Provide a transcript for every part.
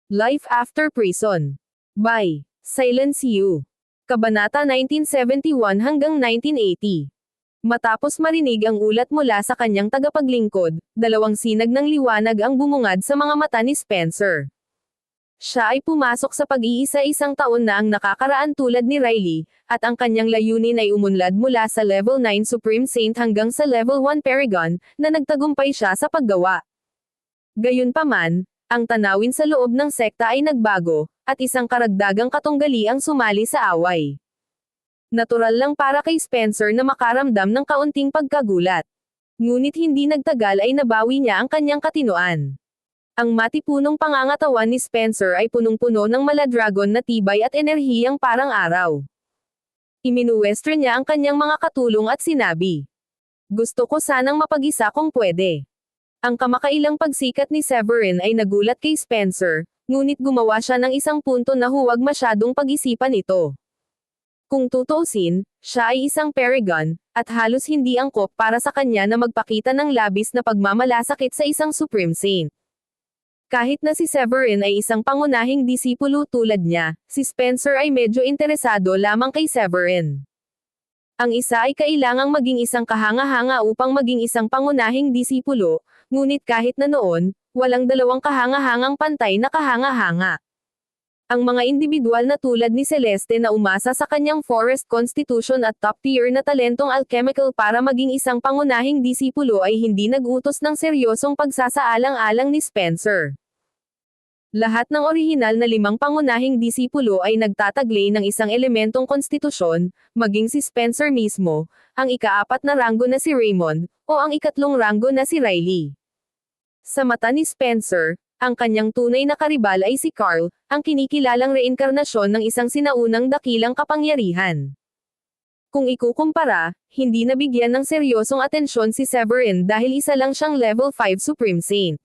Life After Prison. By Silence You. Kabanata 1971 hanggang 1980. Matapos marinig ang ulat mula sa kanyang tagapaglingkod, dalawang sinag ng liwanag ang bumungad sa mga mata ni Spencer. Siya ay pumasok sa pag-iisa isang taon na ang nakakaraan tulad ni Riley, at ang kanyang layunin ay umunlad mula sa Level 9 Supreme Saint hanggang sa Level 1 Paragon, na nagtagumpay siya sa paggawa. Gayunpaman, ang tanawin sa loob ng sekta ay nagbago, at isang karagdagang katunggali ang sumali sa away. Natural lang para kay Spencer na makaramdam ng kaunting pagkagulat. Ngunit hindi nagtagal ay nabawi niya ang kanyang katinoan. Ang matipunong pangangatawan ni Spencer ay punong-puno ng maladragon na tibay at enerhiyang parang araw. Iminuwestro niya ang kanyang mga katulong at sinabi, "Gusto ko sanang mapag-isa kung pwede." Ang kamakailang pagsikat ni Severin ay nagulat kay Spencer, ngunit gumawa siya ng isang punto na huwag masyadong pag-isipan ito. Kung tutuusin, siya ay isang paragon, at halos hindi angkop para sa kanya na magpakita ng labis na pagmamalasakit sa isang Supreme Saint. Kahit na si Severin ay isang pangunahing disipulo tulad niya, si Spencer ay medyo interesado lamang kay Severin. Ang isa ay kailangang maging isang kahanga-hanga upang maging isang pangunahing disipulo, ngunit kahit na noon, walang dalawang kahanga-hangang pantay na kahanga-hanga. Ang mga individual na tulad ni Celeste na umasa sa kanyang Forest Constitution at top-tier na talentong alchemical para maging isang pangunahing disipulo ay hindi nag-utos ng seryosong pagsasaalang-alang ni Spencer. Lahat ng orihinal na 5 pangunahing disipulo ay nagtataglay ng isang elementong konstitusyon, maging si Spencer mismo, ang ika-4 na ranggo na si Raymond, o ang ika-3 ranggo na si Riley. Sa mata ni Spencer, ang kanyang tunay na karibal ay si Carl, ang kinikilalang reinkarnasyon ng isang sinaunang dakilang kapangyarihan. Kung ikukumpara, hindi nabigyan ng seryosong atensyon si Severin dahil isa lang siyang Level 5 Supreme Saint.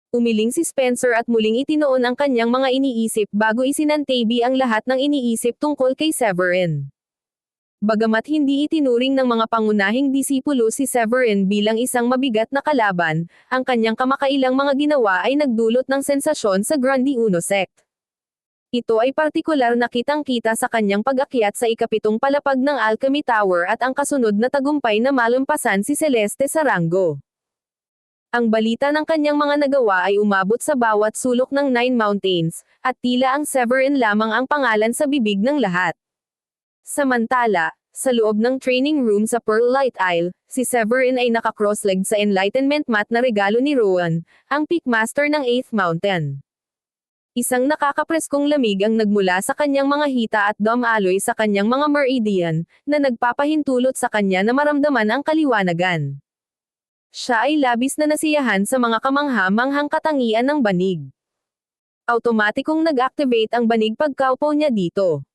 Umiling si Spencer at muling itinoon ang kanyang mga iniisip bago isinantabi ang lahat ng iniisip tungkol kay Severin. Bagamat hindi itinuring ng mga pangunahing disipulo si Severin bilang isang mabigat na kalaban, ang kanyang kamakailang mga ginawa ay nagdulot ng sensasyon sa Grande Uno Sect. Ito ay partikular na kitang-kita sa kanyang pag-akyat sa ika-7 palapag ng Alchemy Tower at ang kasunod na tagumpay na malampasan si Celeste sa ranggo. Ang balita ng kanyang mga nagawa ay umabot sa bawat sulok ng Nine Mountains, at tila ang Severin lamang ang pangalan sa bibig ng lahat. Samantala, sa loob ng training room sa Pearl Light Isle, si Severin ay naka-cross-legged sa enlightenment mat na regalo ni Rowan, ang Peak Master ng 8th Mountain. Isang nakakapreskong lamig ang nagmula sa kanyang mga hita at dumaloy sa kanyang mga meridian, na nagpapahintulot sa kanya na maramdaman ang kaliwanagan. Siya ay labis na nasiyahan sa mga kamangha-manghang katangian ng banig. Automatikong nag-activate ang banig pagkaupo niya dito.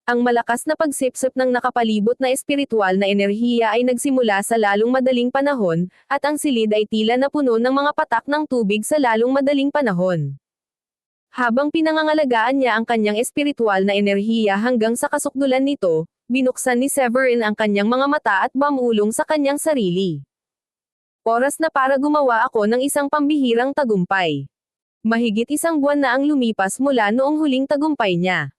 Ang malakas na pagsipsip ng nakapalibot na espiritual na enerhiya ay nagsimula sa lalong madaling panahon, at ang silid ay tila napuno ng mga patak ng tubig sa lalong madaling panahon. Habang pinangangalagaan niya ang kanyang espiritual na enerhiya hanggang sa kasukdulan nito, binuksan ni Severin ang kanyang mga mata at bumulong sa kanyang sarili. Oras na para gumawa ako ng isang pambihirang tagumpay. Mahigit 1 buwan na ang lumipas mula noong huling tagumpay niya.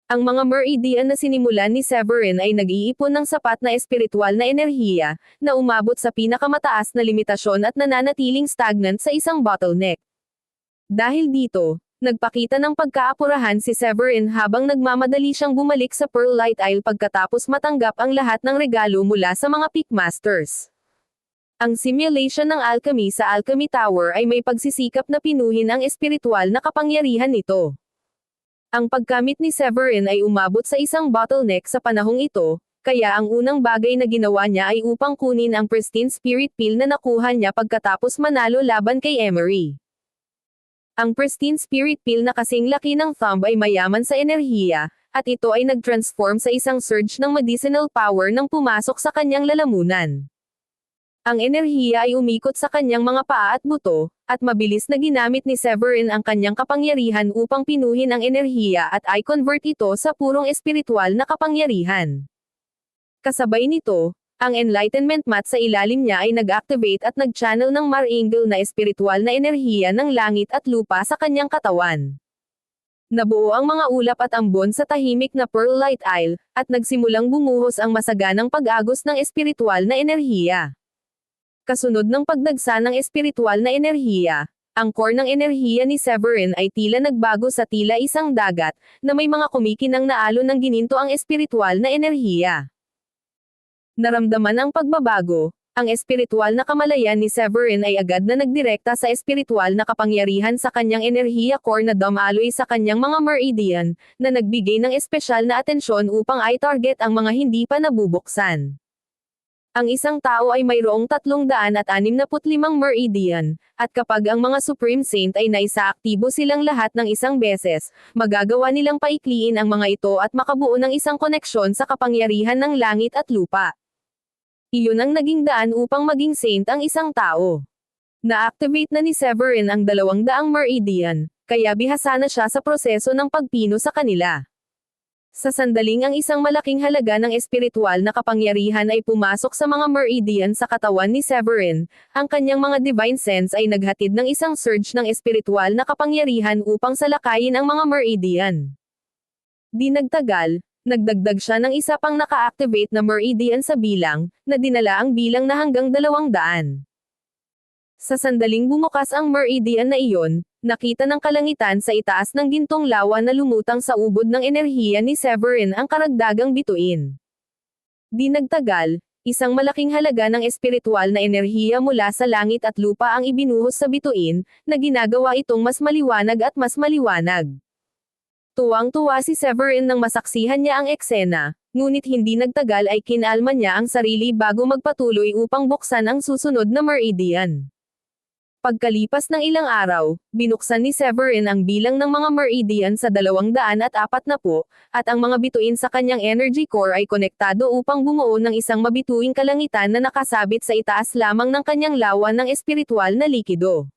Ang mga meridian na sinimulan ni Severin ay nag-iipon ng sapat na espiritual na enerhiya, na umabot sa pinakamataas na limitasyon at nananatiling stagnant sa isang bottleneck. Dahil dito, nagpakita ng pagkaapurahan si Severin habang nagmamadali siyang bumalik sa Pearl Light Isle pagkatapos matanggap ang lahat ng regalo mula sa mga Peak Masters. Ang simulation ng alchemy sa Alchemy Tower ay may pagsisikap na pinuhin ang espiritual na kapangyarihan nito. Ang pagkamit ni Severin ay umabot sa isang bottleneck sa panahong ito, kaya ang unang bagay na ginawa niya ay upang kunin ang pristine spirit pill na nakuha niya pagkatapos manalo laban kay Emery. Ang pristine spirit pill na kasing laki ng thumb ay mayaman sa enerhiya, at ito ay nag-transform sa isang surge ng medicinal power nang pumasok sa kanyang lalamunan. Ang enerhiya ay umikot sa kanyang mga paa at buto, at mabilis na ginamit ni Severin ang kanyang kapangyarihan upang pinuhin ang enerhiya at i-convert ito sa purong espiritual na kapangyarihan. Kasabay nito, ang enlightenment mat sa ilalim niya ay nag-activate at nag-channel ng marangel na espiritual na enerhiya ng langit at lupa sa kanyang katawan. Nabuo ang mga ulap at ambon sa tahimik na Pearl Light Isle, at nagsimulang bumuhos ang masaganang pag-agos ng espiritual na enerhiya. Kasunod ng pagdagsa ng espiritual na enerhiya, ang core ng enerhiya ni Severin ay tila nagbago sa tila isang dagat, na may mga kumikinang na alon ng gininto ang espiritual na enerhiya. Naramdaman ang pagbabago, ang espiritual na kamalayan ni Severin ay agad na nagdirekta sa espiritual na kapangyarihan sa kanyang enerhiya core na dumaloy sa kanyang mga meridian, na nagbigay ng espesyal na atensyon upang i-target ang mga hindi pa nabubuksan. Ang isang tao ay mayroong 365 meridian, at kapag ang mga Supreme Saint ay naisaaktibo silang lahat ng isang beses, magagawa nilang paikliin ang mga ito at makabuo ng isang koneksyon sa kapangyarihan ng langit at lupa. Iyon ang naging daan upang maging saint ang isang tao. Na-activate na ni Severin ang 200 meridian, kaya bihasa na siya sa proseso ng pagpino sa kanila. Sa sandaling ang isang malaking halaga ng espiritual na kapangyarihan ay pumasok sa mga meridian sa katawan ni Severin, ang kanyang mga divine sense ay naghatid ng isang surge ng espiritual na kapangyarihan upang salakayin ang mga meridian. Di nagtagal, nagdagdag siya ng isa pang naka-activate na meridian sa bilang, na dinala ang bilang na hanggang 200. Sa sandaling bumukas ang meridian na iyon, nakita ng kalangitan sa itaas ng gintong lawa na lumutang sa ubod ng enerhiya ni Severin ang karagdagang bituin. Di nagtagal, isang malaking halaga ng espiritual na enerhiya mula sa langit at lupa ang ibinuhos sa bituin, na ginagawa itong mas maliwanag at mas maliwanag. Tuwang-tuwa si Severin nang masaksihan niya ang eksena, ngunit hindi nagtagal ay kinalma niya ang sarili bago magpatuloy upang buksan ang susunod na meridian. Pagkalipas ng ilang araw, binuksan ni Severin ang bilang ng mga meridian sa 240, at ang mga bituin sa kanyang energy core ay konektado upang bumuo ng isang mabituing kalangitan na nakasabit sa itaas lamang ng kanyang lawan ng espiritual na likido.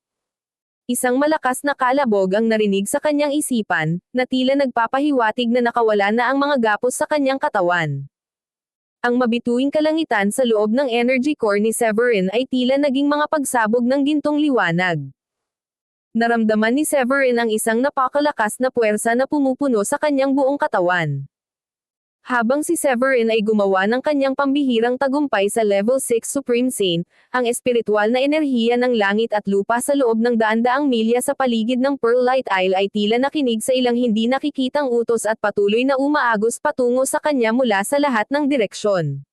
Isang malakas na kalabog ang narinig sa kanyang isipan, na tila nagpapahiwatig na nakawala na ang mga gapos sa kanyang katawan. Ang mabituing kalangitan sa loob ng energy core ni Severin ay tila naging mga pagsabog ng gintong liwanag. Naramdaman ni Severin ang isang napakalakas na puwersa na pumupuno sa kanyang buong katawan. Habang si Severin ay gumawa ng kanyang pambihirang tagumpay sa Level 6 Supreme Saint, ang espiritual na enerhiya ng langit at lupa sa loob ng daan-daang milya sa paligid ng Pearl Light Isle ay tila nakinig sa ilang hindi nakikitang utos at patuloy na umaagos patungo sa kanya mula sa lahat ng direksyon.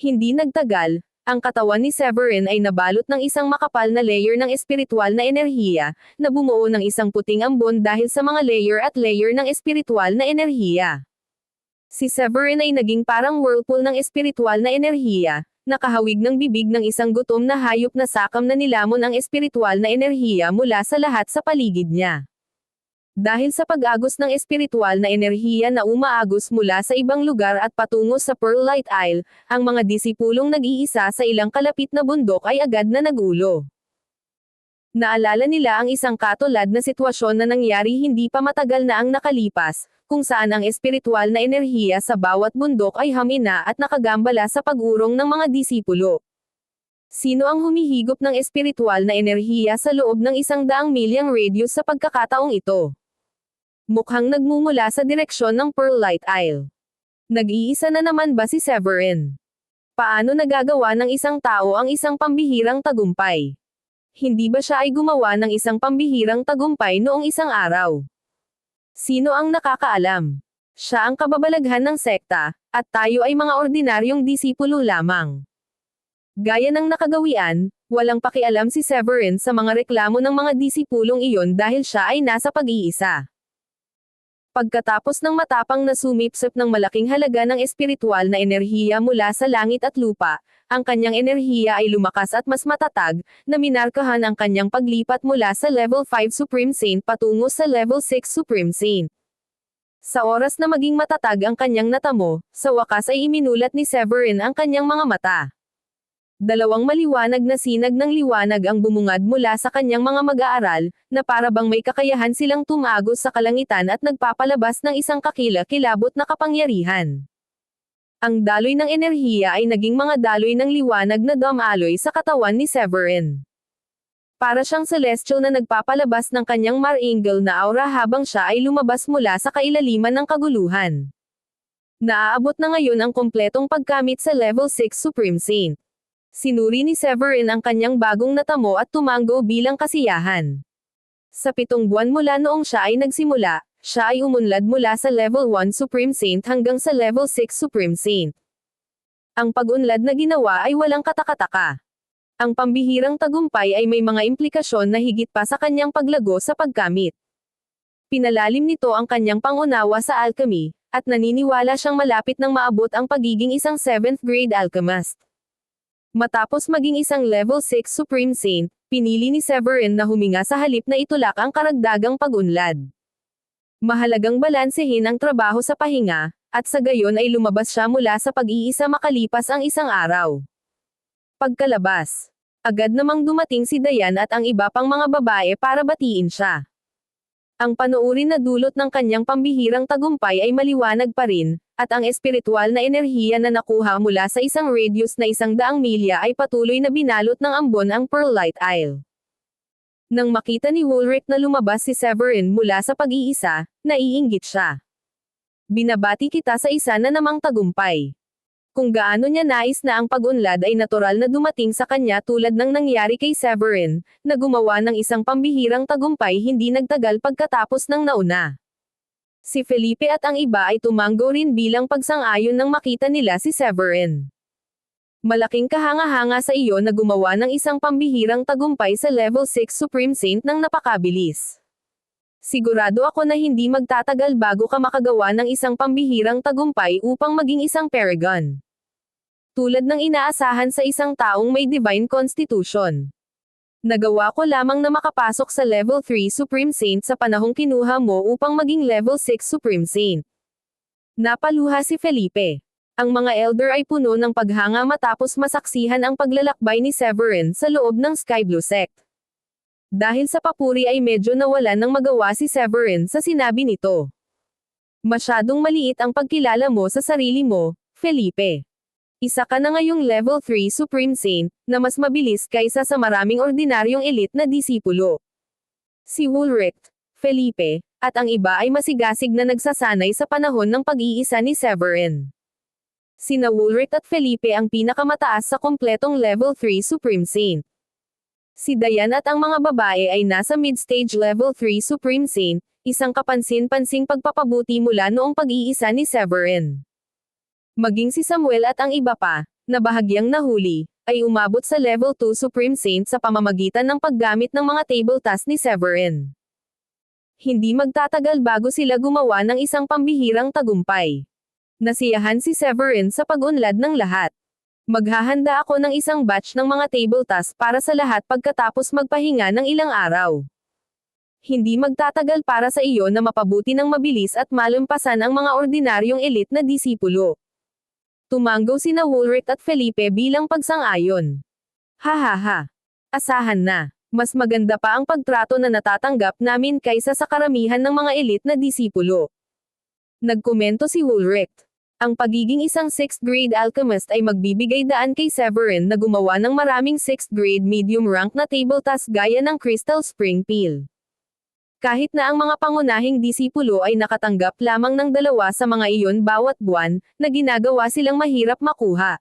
Hindi nagtagal, ang katawan ni Severin ay nabalot ng isang makapal na layer ng espiritual na enerhiya, na bumuo ng isang puting ambon dahil sa mga layer at layer ng espiritual na enerhiya. Si Severin ay naging parang whirlpool ng espiritual na enerhiya, nakahawig ng bibig ng isang gutom na hayop na sakam na nilamon ang espiritual na enerhiya mula sa lahat sa paligid niya. Dahil sa pag-agos ng espiritual na enerhiya na umaagos mula sa ibang lugar at patungo sa Pearl Light Isle, ang mga disipulong nag-iisa sa ilang kalapit na bundok ay agad na nagulo. Naalala nila ang isang katulad na sitwasyon na nangyari hindi pa matagal na ang nakalipas, kung saan ang espiritual na enerhiya sa bawat bundok ay hamina at nakagambala sa pag-urong ng mga disipulo. Sino ang humihigop ng espiritual na enerhiya sa loob ng 100 milyang radius sa pagkakataong ito? Mukhang nagmumula sa direksyon ng Pearl Light Isle. Nag-iisa na naman ba si Severin? Paano nagagawa ng isang tao ang isang pambihirang tagumpay? Hindi ba siya ay gumawa ng isang pambihirang tagumpay noong isang araw? Sino ang nakakaalam? Siya ang kababalaghan ng sekta, at tayo ay mga ordinaryong disipulo lamang. Gaya ng nakagawian, walang pakialam si Severin sa mga reklamo ng mga disipulong iyon dahil siya ay nasa pag-iisa. Pagkatapos ng matapang na sumipsip ng malaking halaga ng espiritual na enerhiya mula sa langit at lupa, ang kanyang enerhiya ay lumakas at mas matatag, na minarkahan ang kanyang paglipat mula sa Level 5 Supreme Saint patungo sa Level 6 Supreme Saint. Sa oras na maging matatag ang kanyang natamo, sa wakas ay iminulat ni Severin ang kanyang mga mata. Dalawang maliwanag na sinag ng liwanag ang bumungad mula sa kanyang mga mag-aaral, na para bang may kakayahan silang tumagos sa kalangitan at nagpapalabas ng isang kakila-kilabot na kapangyarihan. Ang daloy ng enerhiya ay naging mga daloy ng liwanag na dumaloy sa katawan ni Severin. Para siyang celestial na nagpapalabas ng kanyang mar-angel na aura habang siya ay lumabas mula sa kailaliman ng kaguluhan. Naaabot na ngayon ang kumpletong pagkamit sa level 6 Supreme Saint. Sinuri ni Severin ang kanyang bagong natamo at tumango bilang kasiyahan. Sa 7 buwan mula noong siya ay nagsimula, siya ay umunlad mula sa level 1 Supreme Saint hanggang sa level 6 Supreme Saint. Ang pag-unlad na ginawa ay walang katakataka. Ang pambihirang tagumpay ay may mga implikasyon na higit pa sa kanyang paglago sa pagkamit. Pinalalim nito ang kanyang pangunawa sa alchemy, at naniniwala siyang malapit nang maabot ang pagiging isang 7th grade alchemist. Matapos maging isang level 6 Supreme Saint, pinili ni Severin na huminga sa halip na itulak ang karagdagang pag-unlad. Mahalagang balansehin ang trabaho sa pahinga, at sa gayon ay lumabas siya mula sa pag-iisa makalipas ang isang araw. Pagkalabas, agad namang dumating si Dayan at ang iba pang mga babae para batiin siya. Ang panuurin na dulot ng kanyang pambihirang tagumpay ay maliwanag pa rin, at ang espiritual na enerhiya na nakuha mula sa isang radius na 100 milya ay patuloy na binalot ng ambon ang Pearlite Isle. Nang makita ni Woolrich na lumabas si Severin mula sa pag-iisa, naiinggit siya. Binabati kita sa isa na namang tagumpay. Kung gaano niya nais na ang pag-unlad ay natural na dumating sa kanya tulad ng nangyari kay Severin, na gumawa ng isang pambihirang tagumpay hindi nagtagal pagkatapos ng nauna. Si Felipe at ang iba ay tumango rin bilang pagsang-ayon nang makita nila si Severin. Malaking kahanga-hanga sa iyo na gumawa ng isang pambihirang tagumpay sa level 6 Supreme Saint ng napakabilis. Sigurado ako na hindi magtatagal bago ka makagawa ng isang pambihirang tagumpay upang maging isang paragon. Tulad ng inaasahan sa isang taong may divine constitution. Nagawa ko lamang na makapasok sa level 3 Supreme Saint sa panahong kinuha mo upang maging level 6 Supreme Saint. Napaluha si Felipe. Ang mga elder ay puno ng paghanga matapos masaksihan ang paglalakbay ni Severin sa loob ng Sky Blue Sect. Dahil sa papuri ay medyo nawalan ng magawa si Severin sa sinabi nito. Masyadong maliit ang pagkilala mo sa sarili mo, Felipe. Isa ka na ngayong level 3 Supreme Saint, na mas mabilis kaysa sa maraming ordinaryong elite na disipulo. Si Woolrich, Felipe, at ang iba ay masigasig na nagsasanay sa panahon ng pag-iisa ni Severin. Sina Woolrich at Felipe ang pinakamataas sa kompletong level 3 Supreme Saint. Si Dayan at ang mga babae ay nasa mid-stage level 3 Supreme Saint, isang kapansin-pansing pagpapabuti mula noong pag-iisa ni Severin. Maging si Samuel at ang iba pa, na bahagyang nahuli, ay umabot sa level 2 Supreme Saint sa pamamagitan ng paggamit ng mga table tasks ni Severin. Hindi magtatagal bago sila gumawa ng isang pambihirang tagumpay. Nasiyahan si Severin sa pag-unlad ng lahat. Maghahanda ako ng isang batch ng mga table tasks para sa lahat pagkatapos magpahinga ng ilang araw. Hindi magtatagal para sa iyo na mapabuti ng mabilis at malampasan ang mga ordinaryong elite na disipulo. Tumango sina Woolrich at Felipe bilang pagsang-ayon. Hahaha. Asahan na. Mas maganda pa ang pagtrato na natatanggap namin kaysa sa karamihan ng mga elite na disipulo. Nagkomento si Woolrich. Ang pagiging isang 6th grade alchemist ay magbibigay daan kay Severin na gumawa ng maraming 6th grade medium rank na table task gaya ng Crystal Spring Peel. Kahit na ang mga pangunahing disipulo ay nakatanggap lamang ng 2 sa mga iyon bawat buwan, na ginagawa silang mahirap makuha.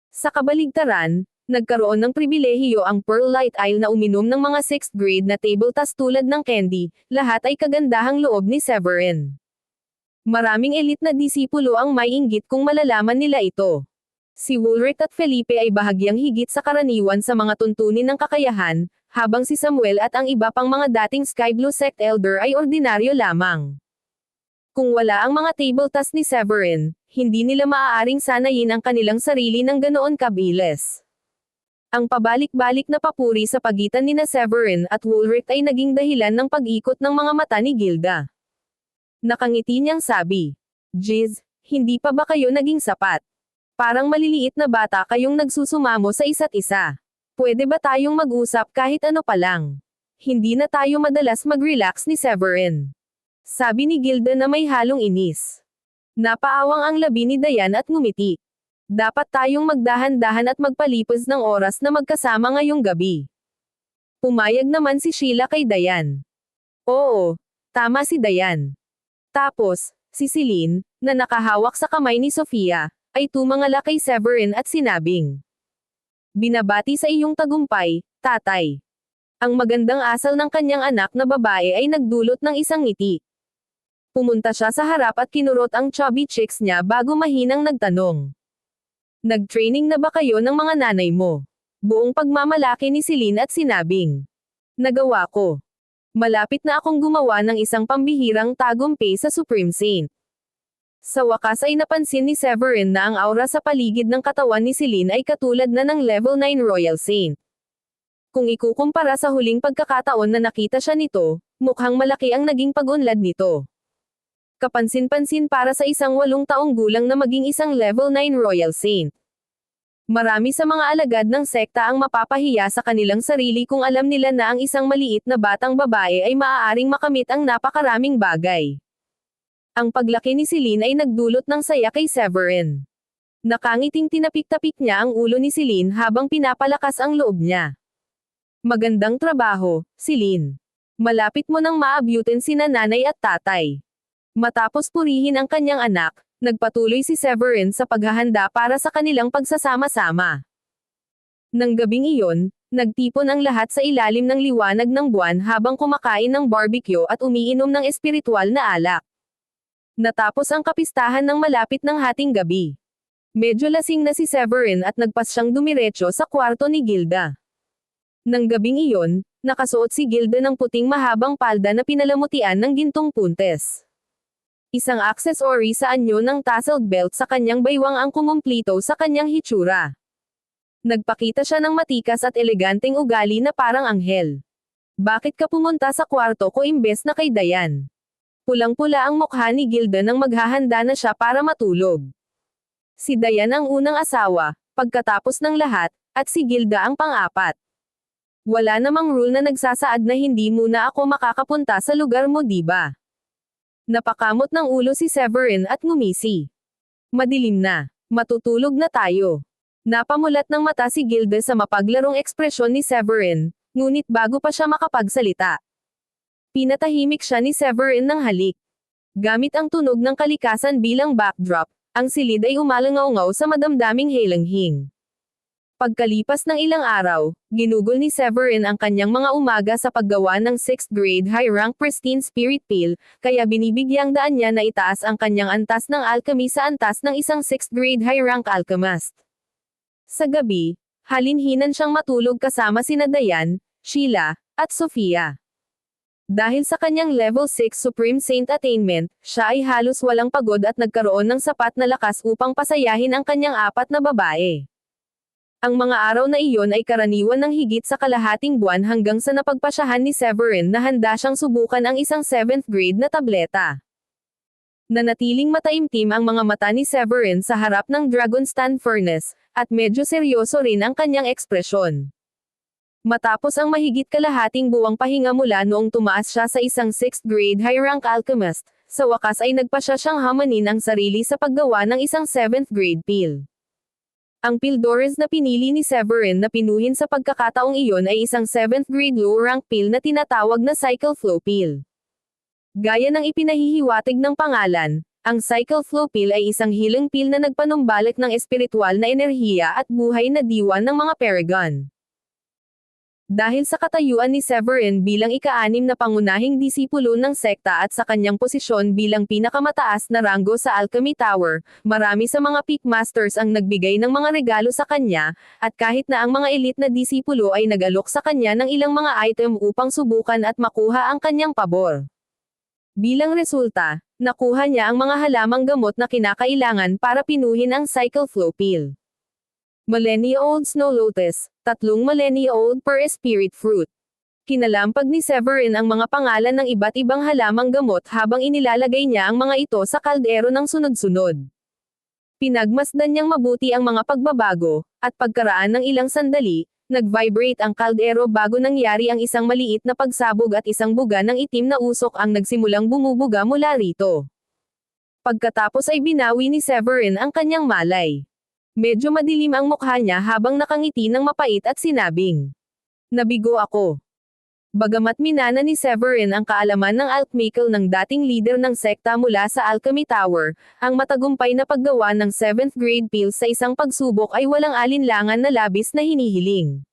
Sa kabaligtaran, nagkaroon ng pribilehiyo ang Pearlite Isle na uminom ng mga 6th grade na table task tulad ng candy, lahat ay kagandahang loob ni Severin. Maraming elite na disipulo ang may inggit kung malalaman nila ito. Si Woolrich at Felipe ay bahagyang higit sa karaniwan sa mga tuntunin ng kakayahan, habang si Samuel at ang iba pang mga dating Sky Blue Sect Elder ay ordinaryo lamang. Kung wala ang mga table tasks ni Severin, hindi nila maaaring sanayin ang kanilang sarili ng ganoon kabilis. Ang pabalik-balik na papuri sa pagitan nina Severin at Woolrich ay naging dahilan ng pag-ikot ng mga mata ni Gilda. Nakangiti niyang sabi, "Jiz, hindi pa ba kayo naging sapat? Parang maliliit na bata kayong nagsusumamo sa isa't isa. Pwede ba tayong mag-usap kahit ano pa lang? Hindi na tayo madalas mag-relax ni Severin." Sabi ni Gilda na may halong inis. Napaawang ang labi ni Dayan at ngumiti. Dapat tayong magdahan-dahan at magpalipos ng oras na magkasama ngayong gabi. Pumayag naman si Sheila kay Dayan. Oo, tama si Dayan. Tapos, si Celine, na nakahawak sa kamay ni Sofia, ay tumangala kay Severin at sinabing, binabati sa iyong tagumpay, tatay. Ang magandang asal ng kanyang anak na babae ay nagdulot ng isang ngiti. Pumunta siya sa harap at kinurot ang chubby cheeks niya bago mahinang nagtanong. Nag-training na ba kayo ng mga nanay mo? Buong pagmamalaki ni Celine at sinabing, nagawa ko. Malapit na akong gumawa ng isang pambihirang tagumpay sa Supreme Saint. Sa wakas ay napansin ni Severin na ang aura sa paligid ng katawan ni Celine ay katulad na ng Level 9 Royal Saint. Kung ikukumpara sa huling pagkakataon na nakita siya nito, mukhang malaki ang naging pag-unlad nito. Kapansin-pansin para sa isang 8 taong gulang na maging isang Level 9 Royal Saint. Marami sa mga alagad ng sekta ang mapapahiya sa kanilang sarili kung alam nila na ang isang maliit na batang babae ay maaaring makamit ang napakaraming bagay. Ang paglaki ni Celine ay nagdulot ng saya kay Severin. Nakangiting tinapik-tapik niya ang ulo ni Celine habang pinapalakas ang loob niya. Magandang trabaho, Celine. Malapit mo nang maabutin sina nanay at tatay. Matapos purihin ang kanyang anak, nagpatuloy si Severin sa paghahanda para sa kanilang pagsasama-sama. Nang gabing iyon, nagtipon ang lahat sa ilalim ng liwanag ng buwan habang kumakain ng barbecue at umiinom ng espiritual na alak. Natapos ang kapistahan ng malapit ng hating gabi. Medyo lasing na si Severin at nagpas siyang dumiretso sa kwarto ni Gilda. Nang gabing iyon, nakasuot si Gilda ng puting mahabang palda na pinalamutian ng gintong puntes. Isang accessory sa anyo ng tasseled belt sa kanyang baywang ang kumumplito sa kanyang hitsura. Nagpakita siya ng matikas at eleganteng ugali na parang anghel. Bakit ka pumunta sa kwarto ko imbes na kay Dayan? Pulang-pula ang mukha ni Gilda nang maghahanda na siya para matulog. Si Dayan ang unang asawa, pagkatapos ng lahat, at si Gilda ang pang-apat. Wala namang rule na nagsasaad na hindi muna ako makakapunta sa lugar mo, diba? Napakamot ng ulo si Severin at ngumisi. Madilim na. Matutulog na tayo. Napamulat ng mata si Gilda sa mapaglarong ekspresyon ni Severin, ngunit bago pa siya makapagsalita, pinatahimik siya ni Severin ng halik. Gamit ang tunog ng kalikasan bilang backdrop, ang silid ay umalangaw-ngaw sa madamdaming helanghing. Pagkalipas ng ilang araw, ginugol ni Severin ang kanyang mga umaga sa paggawa ng 6th grade high-rank pristine spirit pill, kaya binibigyang daan niya na itaas ang kanyang antas ng alchemy sa antas ng isang 6th grade high-rank alchemist. Sa gabi, halinhinan siyang matulog kasama sina Dayan, Sheila, at Sofia. Dahil sa kanyang level 6 Supreme Saint attainment, siya ay halos walang pagod at nagkaroon ng sapat na lakas upang pasayahin ang kanyang 4 na babae. Ang mga araw na iyon ay karaniwan ng higit sa kalahating buwan hanggang sa napagpasyahan ni Severin na handa siyang subukan ang isang 7th grade na tableta. Nanatiling mataimtim ang mga mata ni Severin sa harap ng Dragonstone Furnace, at medyo seryoso rin ang kanyang ekspresyon. Matapos ang mahigit kalahating buwang pahinga mula noong tumaas siya sa isang 6th grade high-rank alchemist, sa wakas ay nagpasya siyang hamanin ang sarili sa paggawa ng isang 7th grade pill. Ang Pildores na pinili ni Severin na pinuhin sa pagkakataong iyon ay isang 7th grade low-rank pill na tinatawag na Cycle Flow Pill. Gaya ng ipinahihiwatig ng pangalan, ang Cycle Flow Pill ay isang healing pill na nagpanumbalik ng espiritual na enerhiya at buhay na diwa ng mga Paragon. Dahil sa katayuan ni Severin bilang ika-6 na pangunahing disipulo ng sekta at sa kanyang posisyon bilang pinakamataas na ranggo sa Alchemy Tower, marami sa mga peak masters ang nagbigay ng mga regalo sa kanya, at kahit na ang mga elite na disipulo ay nag-alok sa kanya ng ilang mga item upang subukan at makuha ang kanyang pabor. Bilang resulta, nakuha niya ang mga halamang gamot na kinakailangan para pinuhin ang Cycle Flow Pill. Millennia-old Snow Lotus, 3 millennia-old per Spirit Fruit. Kinalampag ni Severin ang mga pangalan ng iba't ibang halamang gamot habang inilalagay niya ang mga ito sa kaldero ng sunod-sunod. Pinagmasdan niyang mabuti ang mga pagbabago, at pagkaraan ng ilang sandali, nag-vibrate ang kaldero bago nangyari ang isang maliit na pagsabog at isang buga ng itim na usok ang nagsimulang bumubuga mula rito. Pagkatapos ay binawi ni Severin ang kanyang malay. Medyo madilim ang mukha niya habang nakangiti ng mapait at sinabing, nabigo ako. Bagamat minana ni Severin ang kaalaman ng alchemical ng dating leader ng sekta mula sa Alchemy Tower, ang matagumpay na paggawa ng 7th grade pills sa isang pagsubok ay walang alinlangan na labis na hinihiling.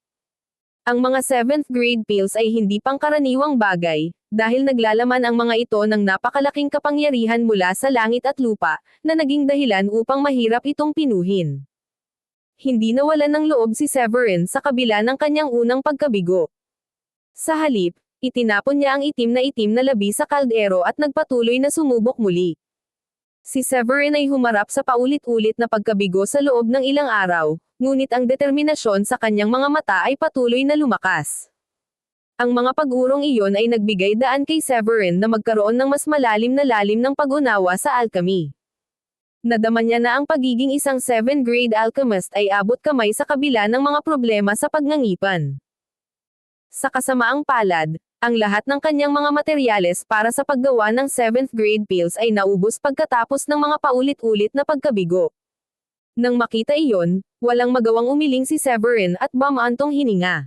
Ang mga 7th grade pills ay hindi pangkaraniwang bagay, dahil naglalaman ang mga ito ng napakalaking kapangyarihan mula sa langit at lupa, na naging dahilan upang mahirap itong pinuhin. Hindi nawalan ng loob si Severin sa kabila ng kanyang unang pagkabigo. Sa halip, itinapon niya ang itim na labi sa kaldero at nagpatuloy na sumubok muli. Si Severin ay humarap sa paulit-ulit na pagkabigo sa loob ng ilang araw, ngunit ang determinasyon sa kanyang mga mata ay patuloy na lumakas. Ang mga pag-urong iyon ay nagbigay daan kay Severin na magkaroon ng mas malalim na lalim ng pag-unawa sa alchemy. Nadama niya na ang pagiging isang 7th grade alchemist ay abot kamay sa kabila ng mga problema sa pagngangipan. Sa kasamaang palad, ang lahat ng kanyang mga materyales para sa paggawa ng 7th grade pills ay naubos pagkatapos ng mga paulit-ulit na pagkabigo. Nang makita iyon, walang magawang umiling si Severin at bumaantong hininga.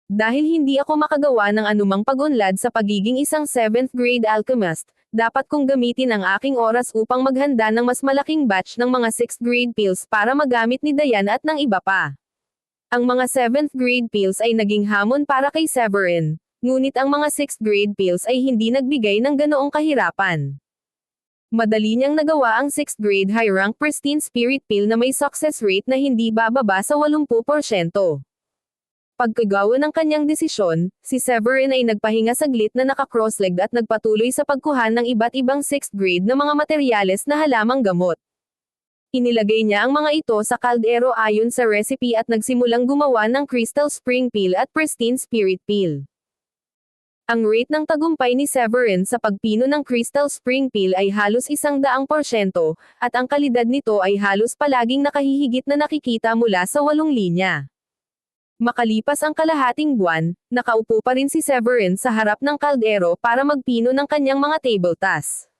Dahil hindi ako makagawa ng anumang pag-unlad sa pagiging isang 7th grade alchemist, dapat kong gamitin ang aking oras upang maghanda ng mas malaking batch ng mga 6th grade pills para magamit ni Dayan at ng iba pa. Ang mga 7th grade pills ay naging hamon para kay Severin, ngunit ang mga 6th grade pills ay hindi nagbigay ng ganoong kahirapan. Madali niyang nagawa ang 6th grade high-rank pristine spirit pill na may success rate na hindi bababa sa 80%. Pagkagawa ng kanyang desisyon, si Severin ay nagpahinga saglit na naka-cross-legged at nagpatuloy sa pagkuhan ng iba't ibang 6th grade na mga materyales na halamang gamot. Inilagay niya ang mga ito sa kaldero ayon sa recipe at nagsimulang gumawa ng Crystal Spring Pill at Pristine Spirit Pill. Ang rate ng tagumpay ni Severin sa pagpino ng Crystal Spring Pill ay halos 100%, at ang kalidad nito ay halos palaging nakahihigit na nakikita mula sa 8 linya. Makalipas ang kalahating buwan, nakaupo pa rin si Severin sa harap ng kaldero para magpino ng kanyang mga table task.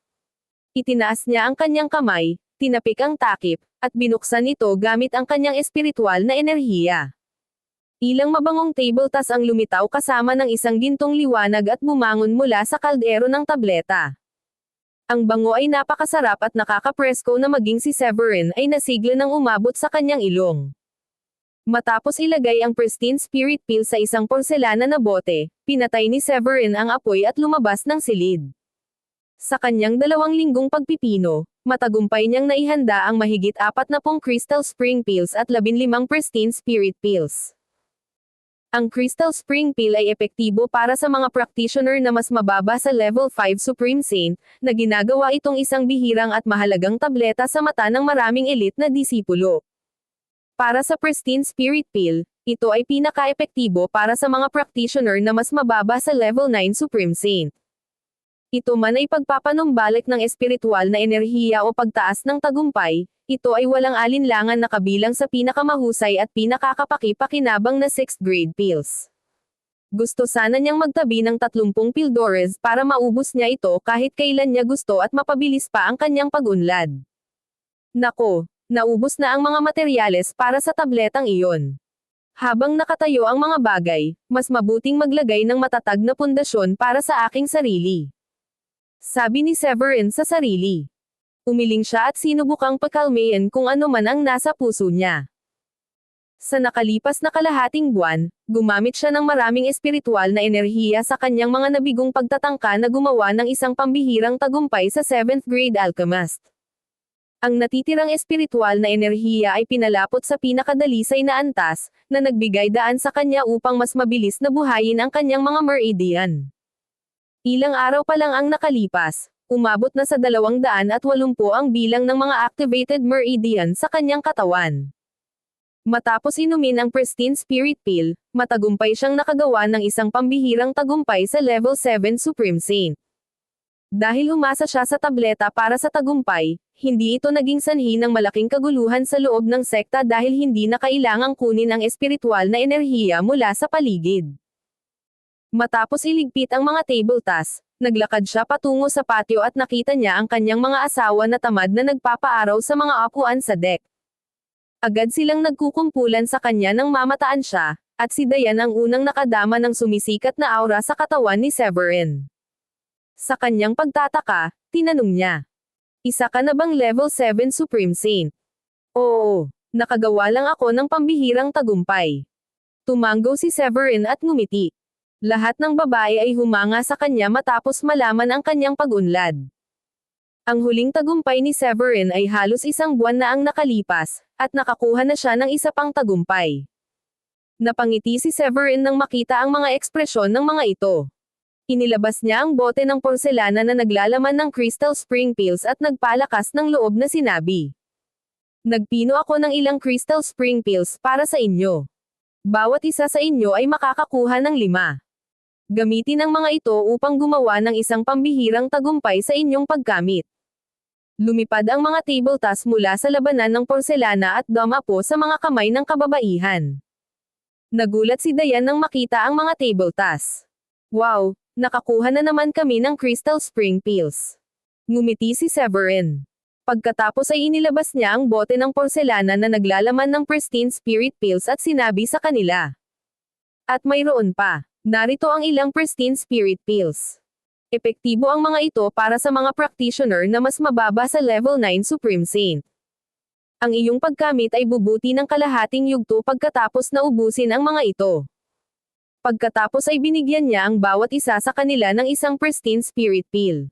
Itinaas niya ang kanyang kamay, tinapik ang takip, at binuksan ito gamit ang kanyang espiritual na enerhiya. Ilang mabangong table task ang lumitaw kasama ng isang gintong liwanag at bumangon mula sa kaldero ng tableta. Ang bango ay napakasarap at nakakapresko na maging si Severin ay nasigla ng umabot sa kanyang ilong. Matapos ilagay ang Pristine Spirit Pill sa isang porselana na bote, pinatay ni Severin ang apoy at lumabas ng silid. Sa kanyang 2 linggong pagpipino, matagumpay niyang naihanda ang mahigit 40 Crystal Spring Pills at 15 Pristine Spirit Pills. Ang Crystal Spring Pill ay epektibo para sa mga practitioner na mas mababa sa Level 5 Supreme Saint, na ginagawa itong isang bihirang at mahalagang tableta sa mata ng maraming elite na disipulo. Para sa Pristine Spirit Pill, ito ay pinaka-epektibo para sa mga practitioner na mas mababa sa Level 9 Supreme Saint. Ito man ay pagpapanumbalik ng espiritual na enerhiya o pagtaas ng tagumpay, ito ay walang alinlangan na kabilang sa pinakamahusay at pinakakapaki-pakinabang na 6th grade pills. Gusto sana niyang magtabi ng 30 pildores para maubos niya ito kahit kailan niya gusto at mapabilis pa ang kanyang pag-unlad. Nako, naubos na ang mga materyales para sa tabletang iyon. Habang nakatayo ang mga bagay, mas mabuting maglagay ng matatag na pundasyon para sa aking sarili. Sabi ni Severin sa sarili. Umiling siya at sinubukang pakalmayan kung ano man ang nasa puso niya. Sa nakalipas na kalahating buwan, gumamit siya ng maraming espiritual na enerhiya sa kanyang mga nabigong pagtatangka na gumawa ng isang pambihirang tagumpay sa 7th grade alchemist. Ang natitirang espiritual na enerhiya ay pinalapot sa pinakadalisay na antas, na nagbigay daan sa kanya upang mas mabilis na buhayin ang kanyang mga meridian. Ilang araw pa lang ang nakalipas, umabot na sa 280 ang bilang ng mga activated meridian sa kanyang katawan. Matapos inumin ang Pristine Spirit Pill, matagumpay siyang nakagawa ng isang pambihirang tagumpay sa Level 7 Supreme Saint. Dahil umasa siya sa tableta para sa tagumpay, hindi ito naging sanhi ng malaking kaguluhan sa loob ng sekta dahil hindi na kailangang kunin ang espiritual na enerhiya mula sa paligid. Matapos iligpit ang mga table task, naglakad siya patungo sa patio at nakita niya ang kanyang mga asawa na tamad na nagpapaaraw sa mga upuan sa deck. Agad silang nagkukumpulan sa kanya nang mamataan siya, At si Dayan ang unang nakadama ng sumisikat na aura sa katawan ni Severin. Sa kanyang pagtataka, tinanong niya. Isa ka na bang level 7 Supreme Saint? Oo, nakagawa lang ako ng pambihirang tagumpay. Tumanggo si Severin at ngumiti. Lahat ng babae ay humanga sa kanya matapos malaman ang kanyang pag-unlad. Ang huling tagumpay ni Severin ay halos 1 buwan na ang nakalipas, at nakakuha na siya ng isa pang tagumpay. Napangiti si Severin nang makita ang mga ekspresyon ng mga ito. Inilabas niya ang bote ng porselana na naglalaman ng Crystal Spring Pills at nagpalakas ng loob na sinabi. Nagpino ako ng ilang Crystal Spring Pills para sa inyo. Bawat isa sa inyo ay makakakuha ng 5. Gamitin ang mga ito upang gumawa ng isang pambihirang tagumpay sa inyong pagkamit. Lumipad ang mga table tas mula sa labanan ng porselana at dumapo sa mga kamay ng kababaihan. Nagulat si Dayan nang makita ang mga table tas. Wow, nakakuha na naman kami ng Crystal Spring Pills. Ngumiti si Severin. Pagkatapos ay inilabas niya ang bote ng porselana na naglalaman ng Pristine Spirit Pills at sinabi sa kanila. At mayroon pa. Narito ang ilang Pristine Spirit Pills. Epektibo ang mga ito para sa mga practitioner na mas mababa sa level 9 Supreme Saint. Ang iyong pagkamit ay bubuti ng kalahating yugto pagkatapos na ubusin ang mga ito. Pagkatapos ay binigyan niya ang bawat isa sa kanila ng isang Pristine Spirit Pill.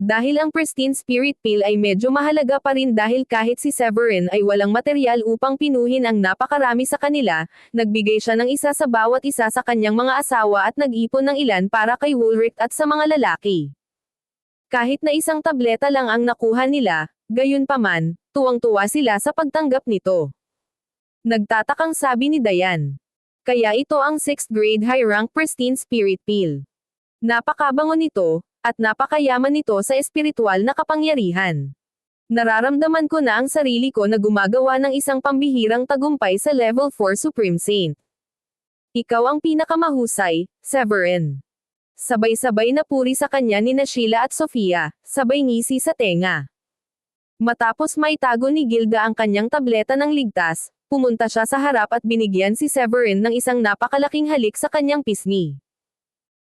Dahil ang Pristine Spirit Pill ay medyo mahalaga pa rin dahil kahit si Severin ay walang material upang pinuhin ang napakarami sa kanila, nagbigay siya ng isa sa bawat isa sa kanyang mga asawa at nag-ipon ng ilan para kay Woolrich at sa mga lalaki. Kahit na isang tableta lang ang nakuha nila, gayunpaman, tuwang-tuwa sila sa pagtanggap nito. Nagtatakang sabi ni Dayan. Kaya ito ang 6th grade high rank Pristine Spirit Pill. Napakabango nito, at napakayaman nito sa espiritual na kapangyarihan. Nararamdaman ko na ang sarili ko na gumagawa ng isang pambihirang tagumpay sa level 4 Supreme Saint. Ikaw ang pinakamahusay, Severin. Sabay-sabay na puri sa kanya ni Sheila at Sofia, sabay ngisi sa tenga. Matapos maitago ni Gilda ang kanyang tableta ng ligtas, pumunta siya sa harap at binigyan si Severin ng isang napakalaking halik sa kanyang pisngi.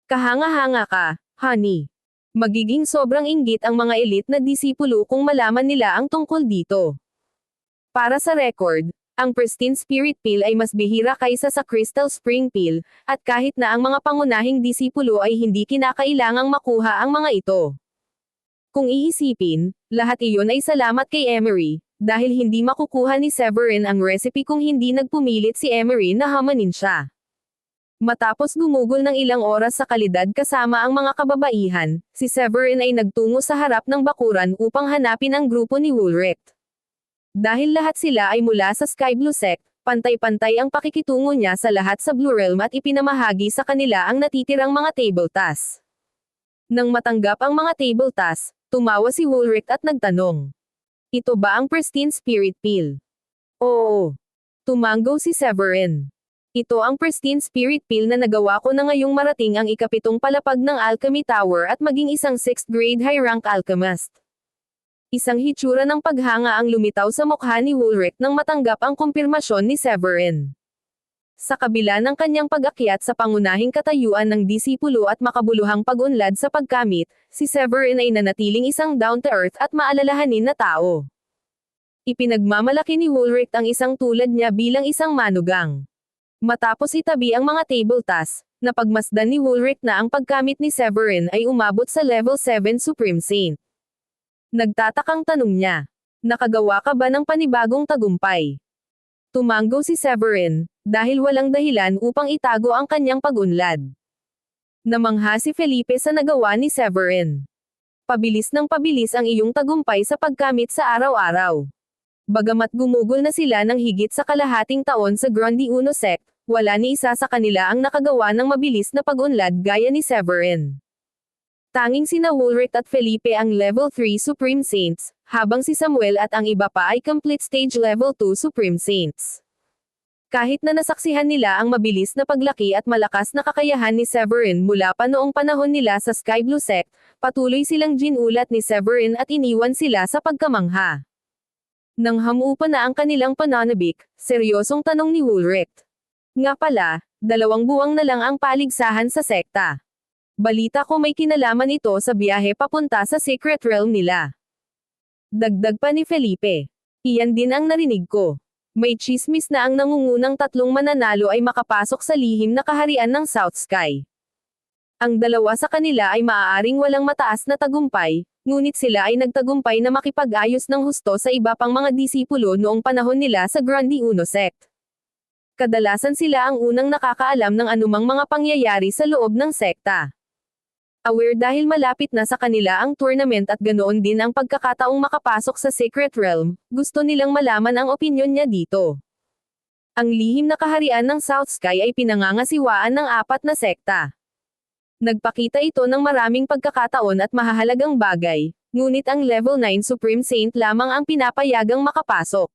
Kahanga-hanga ka, honey. Magiging sobrang inggit ang mga elite na disipulo kung malaman nila ang tungkol dito. Para sa record, ang Pristine Spirit Pill ay mas bihira kaysa sa Crystal Spring Pill, at kahit na ang mga pangunahing disipulo ay hindi kinakailangang makuha ang mga ito. Kung iisipin, lahat iyon ay salamat kay Emery, dahil hindi makukuha ni Severin ang recipe kung hindi nagpumilit si Emery na hamanin siya. Matapos gumugol ng ilang oras sa kalidad kasama ang mga kababaihan, si Severin ay nagtungo sa harap ng bakuran upang hanapin ang grupo ni Woolrich. Dahil lahat sila ay mula sa Sky Blue Sect, pantay-pantay ang pakikitungo niya sa lahat sa Blue Realm at ipinamahagi sa kanila ang natitirang mga table tasks. Nang matanggap ang mga table tasks, tumawa si Woolrich at nagtanong. Ito ba ang Pristine Spirit Pill? Oo. Tumanggo si Severin. Ito ang Pristine Spirit Pill na nagawa ko na ngayong marating ang ikapitong palapag ng Alchemy Tower at maging isang 6th grade high rank alchemist. Isang hitsura ng paghanga ang lumitaw sa mukha ni Woolrich nang matanggap ang kumpirmasyon ni Severin. Sa kabila ng kanyang pag-akyat sa pangunahing katayuan ng disipulo at makabuluhang pag-unlad sa pagkamit, si Severin ay nanatiling isang down-to-earth at maalalahanin na tao. Ipinagmamalaki ni Woolrich ang isang tulad niya bilang isang manugang. Matapos itabi ang mga table tasks, napagmasdan ni Woolrich na ang pagkamit ni Severin ay umabot sa level 7 Supreme Saint. Nagtatakang tanong niya, nakagawa ka ba ng panibagong tagumpay? Tumanggo si Severin, dahil walang dahilan upang itago ang kanyang pag-unlad. Namangha si Felipe sa nagawa ni Severin. Pabilis ng pabilis ang iyong tagumpay sa pagkamit sa araw-araw. Bagamat gumugol na sila ng higit sa kalahating taon sa Grundy Uno Sect, wala ni isa sa kanila ang nakagawa ng mabilis na pag-unlad gaya ni Severin. Tanging sina Woolrich at Felipe ang level 3 Supreme Saints, habang si Samuel at ang iba pa ay complete stage level 2 Supreme Saints. Kahit na nasaksihan nila ang mabilis na paglaki at malakas na kakayahan ni Severin mula pa noong panahon nila sa Sky Blue Sect, patuloy silang ginulat ni Severin at iniwan sila sa pagkamangha. Nang hamupa na ang kanilang pananabik, seryosong tanong ni Woolrich. Nga pala, 2 buwang na lang ang paligsahan sa sekta. Balita ko may kinalaman ito sa biyahe papunta sa Secret Realm nila. Dagdag pa ni Felipe. Iyan din ang narinig ko. May chismis na ang nangungunang 3 mananalo ay makapasok sa lihim na kaharian ng South Sky. Ang 2 sa kanila ay maaaring walang mataas na tagumpay, ngunit sila ay nagtagumpay na makipag-ayos ng husto sa iba pang mga disipulo noong panahon nila sa Grande Uno Sect. Kadalasan sila ang unang nakakaalam ng anumang mga pangyayari sa loob ng sekta. Aware dahil malapit na sa kanila ang tournament at ganoon din ang pagkakataong makapasok sa Secret Realm, gusto nilang malaman ang opinyon niya dito. Ang lihim na kaharian ng South Sky ay pinangangasiwaan ng 4 na sekta. Nagpakita ito ng maraming pagkakataon at mahahalagang bagay, ngunit ang Level 9 Supreme Saint lamang ang pinapayagang makapasok.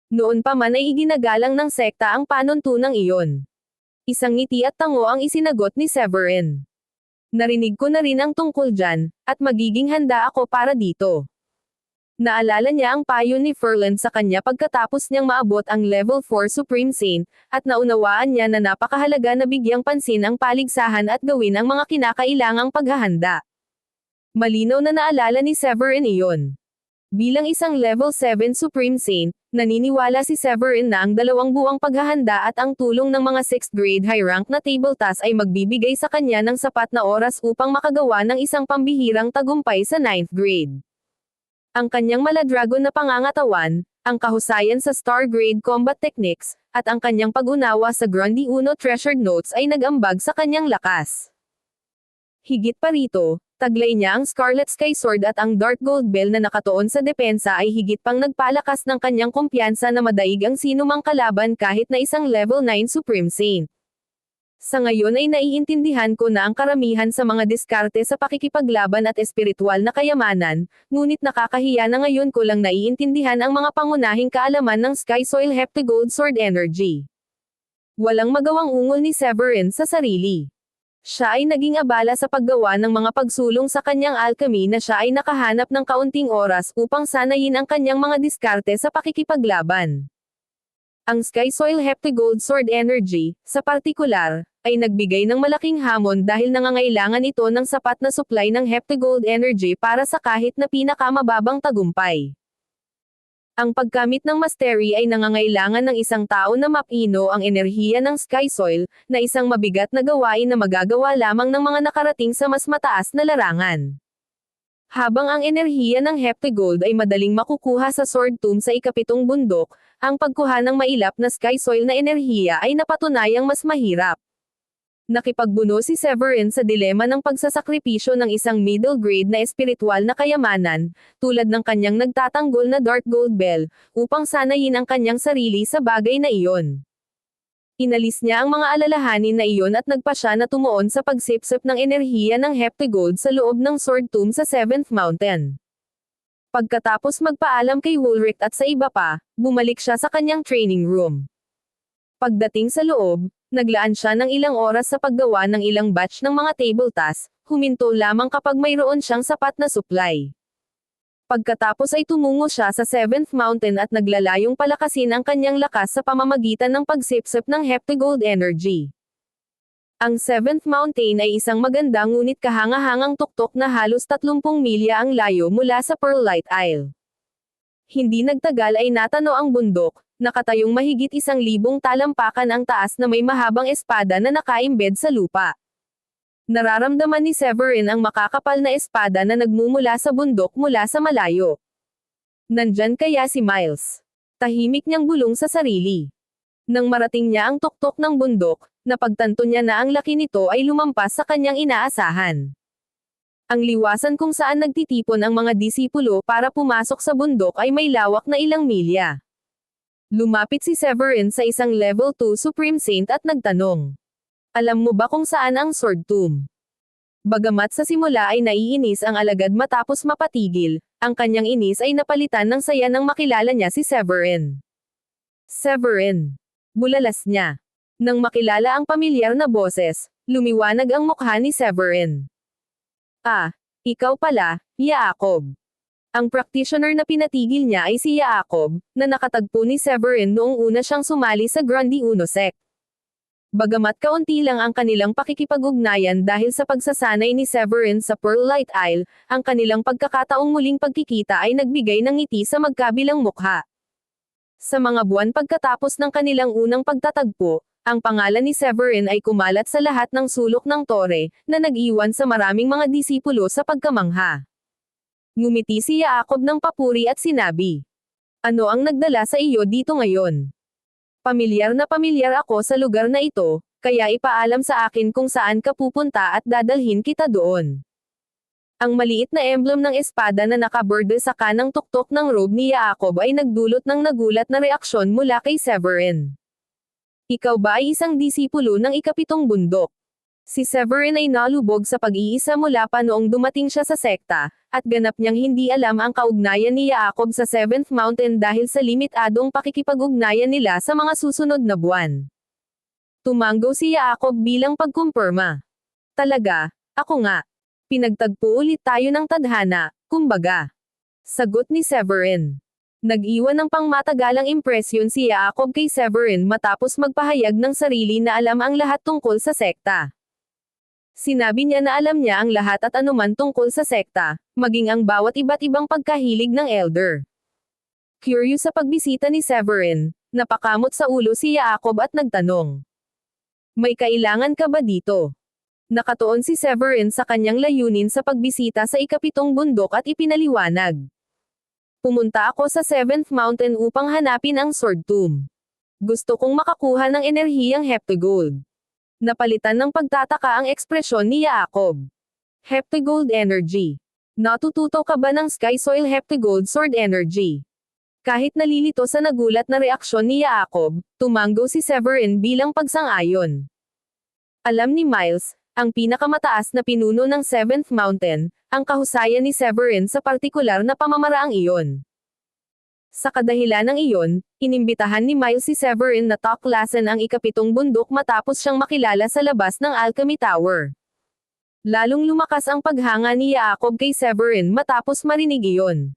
Noon pa man ay iginagalang ng sekta ang panuntunang iyon. Isang ngiti at tango ang isinagot ni Severin. Narinig ko na rin ang tungkol dyan, at magiging handa ako para dito. Naalala niya ang payo ni Ferland sa kanya pagkatapos niyang maabot ang Level 4 Supreme Saint, at naunawaan niya na napakahalaga na bigyang pansin ang paligsahan at gawin ang mga kinakailangang paghahanda. Malinaw na naalala ni Severin iyon. Bilang isang Level 7 Supreme Saint, naniniwala si Severin na ang 2 buwang paghahanda at ang tulong ng mga 6th grade high rank na table task ay magbibigay sa kanya ng sapat na oras upang makagawa ng isang pambihirang tagumpay sa 9th grade. Ang kanyang maladragon na pangangatawan, ang kahusayan sa Star Grade combat techniques, at ang kanyang pag-unawa sa Grande Uno treasured notes ay nag-ambag sa kanyang lakas. Higit pa rito, taglay niya ang Scarlet Sky Sword at ang Dark Gold Bell na nakatuon sa depensa ay higit pang nagpalakas ng kanyang kumpiyansa na madaig ang sinumang kalaban kahit na isang Level 9 Supreme Saint. Sa ngayon ay naiintindihan ko na ang karamihan sa mga diskarte sa pakikipaglaban at espiritual na kayamanan, ngunit nakakahiya na ngayon ko lang naiintindihan ang mga pangunahing kaalaman ng Sky Soil Heptagold Sword Energy. Walang magawang ungol ni Severin sa sarili. Siya ay naging abala sa paggawa ng mga pagsulong sa kanyang alchemy na siya ay nakahanap ng kaunting oras upang sanayin ang kanyang mga diskarte sa pakikipaglaban. Ang Sky Soil Heptagold Sword Energy, sa partikular, ay nagbigay ng malaking hamon dahil nangangailangan ito ng sapat na supply ng Heptagold Energy para sa kahit na pinakamababang tagumpay. Ang paggamit ng mastery ay nangangailangan ng isang tao na mapino ang enerhiya ng Sky Soil, na isang mabigat na gawain na magagawa lamang ng mga nakarating sa mas mataas na larangan. Habang ang enerhiya ng Heptagold ay madaling makukuha sa Sword Tomb sa ika-7 bundok, ang pagkuha ng mailap na Sky Soil na enerhiya ay napatunayang mas mahirap. Nakipagbuno si Severin sa dilema ng pagsasakripisyo ng isang middle grade na espiritual na kayamanan, tulad ng kanyang nagtatanggol na Dark Gold Bell, upang sanayin ang kanyang sarili sa bagay na iyon. Inalis niya ang mga alalahanin na iyon at nagpa siya na tumuon sa pagsipsip ng enerhiya ng Heptagold sa loob ng Sword Tomb sa 7th Mountain. Pagkatapos magpaalam kay Woolrich at sa iba pa, bumalik siya sa kanyang training room. Pagdating sa loob, naglaan siya ng ilang oras sa paggawa ng ilang batch ng mga table tasks, huminto lamang kapag mayroon siyang sapat na supply. Pagkatapos ay tumungo siya sa 7th Mountain at naglalayong palakasin ang kanyang lakas sa pamamagitan ng pagsipsip ng Heptagold Energy. Ang 7th Mountain ay isang maganda ngunit kahanga-hangang tuktok na halos 30 milya ang layo mula sa Pearlite Isle. Hindi nagtagal ay natano ang bundok, nakatayong mahigit 1,000 talampakan ang taas na may mahabang espada na nakaimbed sa lupa. Nararamdaman ni Severin ang makakapal na espada na nagmumula sa bundok mula sa malayo. Nandyan kaya si Miles? Tahimik niyang bulong sa sarili. Nang marating niya ang tuktok ng bundok, napagtanto niya na ang laki nito ay lumampas sa kanyang inaasahan. Ang liwasan kung saan nagtitipon ang mga disipulo para pumasok sa bundok ay may lawak na ilang milya. Lumapit si Severin sa isang Level 2 Supreme Saint at nagtanong, "Alam mo ba kung saan ang Sword Tomb?" Bagamat sa simula ay naiinis ang alagad matapos mapatigil, ang kanyang inis ay napalitan ng saya nang makilala niya si Severin. "Severin." Bulalas niya. Nang makilala ang pamilyar na boses, lumiwanag ang mukha ni Severin. "Ah, ikaw pala, Jacob." Ang practitioner na pinatigil niya ay si Jacob, na nakatagpo ni Severin noong una siyang sumali sa Grande Uno Sect. Bagamat kaunti lang ang kanilang pakikipag-ugnayan dahil sa pagsasanay ni Severin sa Pearlite Isle, ang kanilang pagkakataong muling pagkikita ay nagbigay ng ngiti sa magkabilang mukha. Sa mga buwan pagkatapos ng kanilang unang pagtatagpo, ang pangalan ni Severin ay kumalat sa lahat ng sulok ng tore, na nag-iwan sa maraming mga disipulo sa pagkamangha. Ngumiti si Jacob ng papuri at sinabi, "Ano ang nagdala sa iyo dito ngayon? Pamilyar na pamilyar ako sa lugar na ito, kaya ipaalam sa akin kung saan ka pupunta at dadalhin kita doon." Ang maliit na emblem ng espada na nakaborde sa kanang tuktok ng robe ni Jacob ay nagdulot ng nagulat na reaksyon mula kay Severin. "Ikaw ba ay isang disipulo ng ikapitong bundok?" Si Severin ay nalubog sa pag-iisa mula pa noong dumating siya sa sekta, at ganap niyang hindi alam ang kaugnayan ni Jacob sa Seventh Mountain dahil sa limitadong pakikipag-ugnayan nila sa mga susunod na buwan. Tumango si Jacob bilang pagkumpirma. "Talaga, ako nga. Pinagtagpo ulit tayo ng tadhana, kumbaga." Sagot ni Severin. Nag-iwan ng pangmatagalang impresyon si Jacob kay Severin matapos magpahayag ng sarili na alam ang lahat tungkol sa sekta. Sinabi niya na alam niya ang lahat at anuman tungkol sa sekta, maging ang bawat iba't ibang pagkahilig ng elder. Curious sa pagbisita ni Severin, napakamot sa ulo si Jacob at nagtanong, "May kailangan ka ba dito?" Nakatuon si Severin sa kanyang layunin sa pagbisita sa ikapitong bundok at ipinaliwanag. "Pumunta ako sa Seventh Mountain upang hanapin ang Sword Tomb. Gusto kong makakuha ng enerhiyang Heptagold." Napalitan ng pagtataka ang ekspresyon ni Jacob. "Heptagold Energy. Natututo ka ba ng Sky Soil Heptagold Sword Energy?" Kahit nalilito sa nagulat na reaksyon ni Jacob, tumango si Severin bilang pagsang-ayon. Alam ni Miles, ang pinakamataas na pinuno ng Seventh Mountain, ang kahusayan ni Severin sa partikular na pamamaraang iyon. Sa kadahilan ng iyon, inimbitahan ni Miles si Severin na tuklasan ang ikapitong bundok matapos siyang makilala sa labas ng Alchemy Tower. Lalong lumakas ang paghanga ni Jacob kay Severin matapos marinig iyon.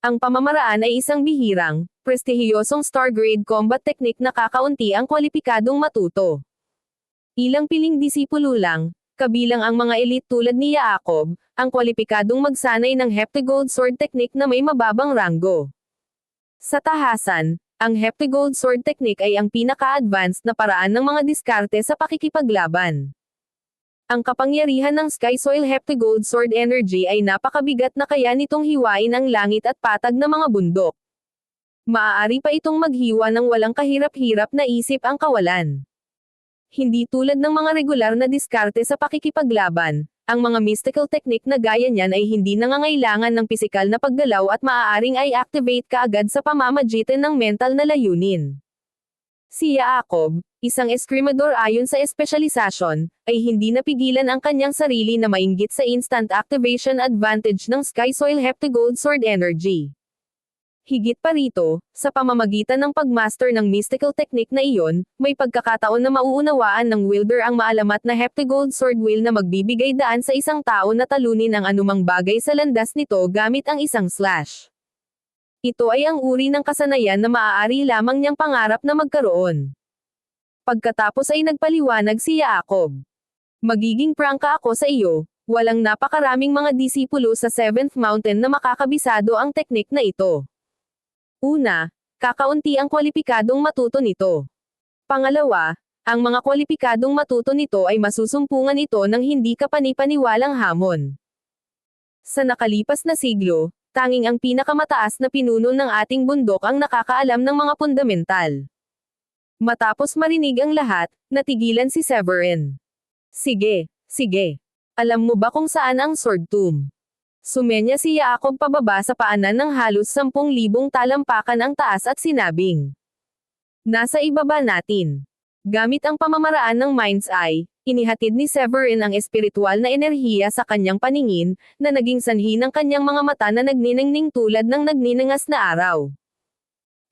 Ang pamamaraan ay isang bihirang, prestihiyosong star-grade combat technique na kakaunti ang kwalipikadong matuto. Ilang piling disipulo lang, kabilang ang mga elite tulad ni Jacob, ang kwalipikadong magsanay ng Heptagold Sword Technique na may mababang ranggo. Sa tahasan, ang Heptagold Sword Technique ay ang pinaka-advanced na paraan ng mga diskarte sa pakikipaglaban. Ang kapangyarihan ng Sky Soil Heptagold Sword Energy ay napakabigat na kaya nitong hiwain ang langit at patag na mga bundok. Maaari pa itong maghiwa ng walang kahirap-hirap na isip ang kawalan. Hindi tulad ng mga regular na diskarte sa pakikipaglaban, ang mga mystical technique na gaya niyan ay hindi nangangailangan ng pisikal na paggalaw at maaaring ay activate kaagad sa pamamagitan ng mental na layunin. Si Jacob, isang eskrimador ayon sa espesyalisasyon, ay hindi napigilan ang kanyang sarili na mainggit sa instant activation advantage ng Sky Soil Heptagold Sword Energy. Higit pa rito, sa pamamagitan ng pagmaster ng mystical technique na iyon, may pagkakataon na mauunawaan ng wielder ang maalamat na Heptagold Sword Will na magbibigay daan sa isang tao na talunin ang anumang bagay sa landas nito gamit ang isang slash. Ito ay ang uri ng kasanayan na maaari lamang niyang pangarap na magkaroon. Pagkatapos ay nagpaliwanag si Jacob. "Magiging prangka ako sa iyo, walang napakaraming mga disipulo sa Seventh Mountain na makakabisado ang teknik na ito. Una, kakaunti ang kwalipikadong matuto nito. Pangalawa, ang mga kwalipikadong matuto nito ay masusumpungan ito ng hindi kapanipaniwalang hamon. Sa nakalipas na siglo, tanging ang pinakamataas na pinuno ng ating bundok ang nakakaalam ng mga fundamental." Matapos marinig ang lahat, natigilan si Severin. Sige. Alam mo ba kung saan ang Sword Tomb?" Sumenya si Jacob pababa sa paanan ng halos 10,000 talampakan ang taas at sinabing, "Nasa ibaba natin." Gamit ang pamamaraan ng Mind's Eye, inihatid ni Severin ang espiritual na enerhiya sa kanyang paningin, na naging sanhi ng kanyang mga mata na nagniningning tulad ng nagninangas na araw.